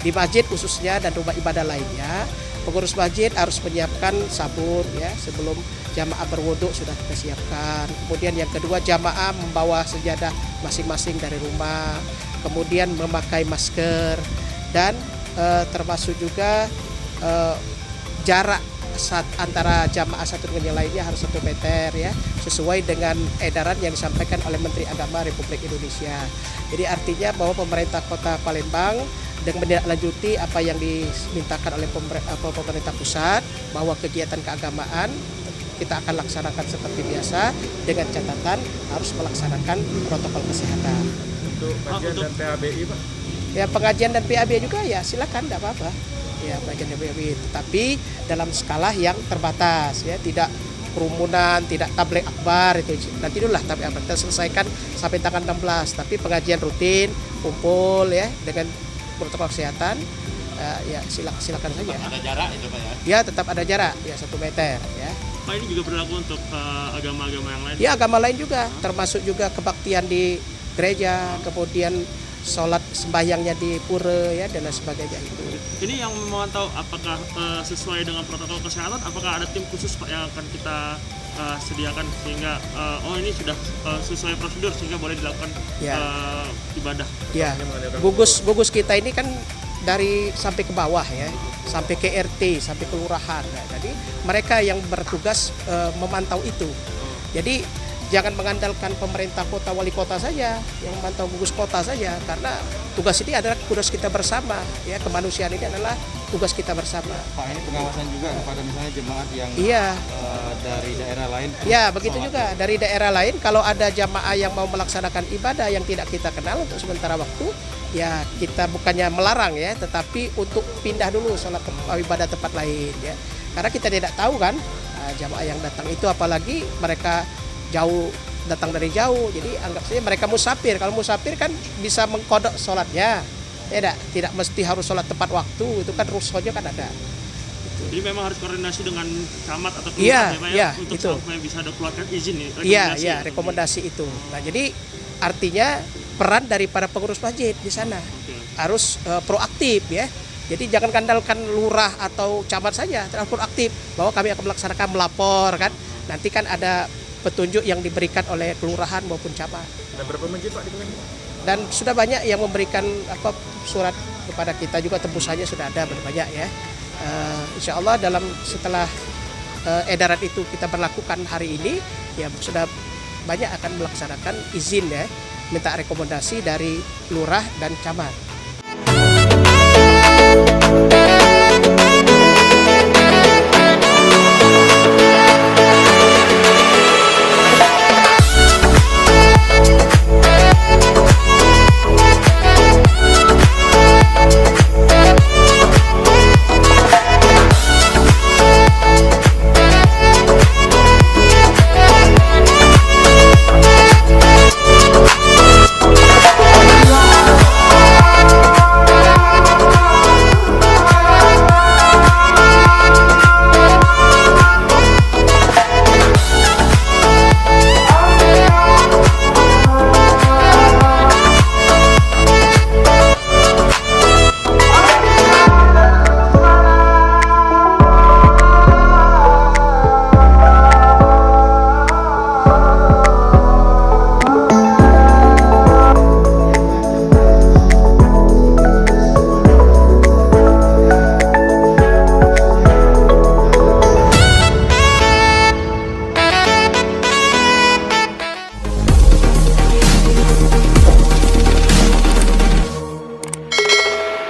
di masjid khususnya dan rumah ibadah lainnya, pengurus masjid harus menyiapkan sabun ya sebelum jamaah berwudhu sudah kita siapkan. Kemudian yang kedua, jamaah membawa sejadah masing-masing dari rumah, kemudian memakai masker dan termasuk juga jarak antara jamaah satu dengan yang lainnya harus 1 meter ya, sesuai dengan edaran yang disampaikan oleh Menteri Agama Republik Indonesia. Jadi artinya bahwa pemerintah Kota Palembang dengan menindaklanjuti apa yang dimintakan oleh pemerintah pusat, bahwa kegiatan keagamaan kita akan laksanakan seperti biasa dengan catatan harus melaksanakan protokol kesehatan. Untuk kajian dan PABI, Pak? Ya, pengajian dan PABI juga ya silakan, tidak apa-apa. Ya, pengajian dan PABI, tetapi dalam skala yang terbatas ya, tidak kerumunan, tidak tabligh akbar itu. Nanti dulu lah tabligh akbar kita selesaikan sampai tanggal 16, tapi pengajian rutin, kumpul ya dengan protokol kesehatan. Ya silakan saja. Tetap ada jarak itu Pak ya? Ya, tetap ada jarak ya 1 meter ya. Pak, ini juga berlaku untuk agama-agama yang lain? Ya, agama lain juga, termasuk juga kebaktian di gereja, kemudian sholat sembahyangnya di pura ya dan lain sebagainya itu. Ini yang memantau apakah sesuai dengan protokol kesehatan, apakah ada tim khusus Pak yang akan kita sediakan sehingga ini sudah sesuai prosedur sehingga boleh dilakukan ibadah. Ya, gugus kita ini kan dari sampai ke bawah ya, sampai ke RT, sampai ke kelurahan. Nah, jadi mereka yang bertugas memantau itu. Jadi jangan mengandalkan pemerintah kota, wali kota saja yang memantau, gugus kota saja, karena tugas ini adalah tugas kita bersama ya, kemanusiaan ini adalah tugas kita bersama. Pak, ini pengawasan juga kepada misalnya jemaat yang dari daerah lain? Ya, begitu juga dari daerah lain. Kalau ada jamaah yang mau melaksanakan ibadah yang tidak kita kenal untuk sementara waktu, ya kita bukannya melarang ya, tetapi untuk pindah dulu sholat ibadah tempat lain ya, karena kita tidak tahu kan jamaah yang datang itu, apalagi mereka jauh, datang dari jauh, jadi anggap saja mereka musafir. Kalau musafir kan bisa mengkodok sholatnya, tidak mesti harus sholat tepat waktu, itu kan rusuhnya kan ada. Jadi memang harus koordinasi dengan camat atau kelurahan ya, untuk itu. Sampai bisa ada keluarkan izin ya, rekomendasi itu. Nah, jadi artinya peran daripada pengurus masjid di sana harus proaktif ya. Jadi jangan kandalkan lurah atau camat saja, terlalu proaktif bahwa kami akan melaksanakan, melapor kan. Nanti kan ada petunjuk yang diberikan oleh kelurahan maupun camat. Ada berapa masjid Pak di Palembang? Dan sudah banyak yang memberikan surat kepada kita juga, tembusannya sudah ada banyak ya. Insya Allah setelah edaran itu kita berlakukan hari ini, ya sudah banyak akan melaksanakan izin ya, minta rekomendasi dari lurah dan camat.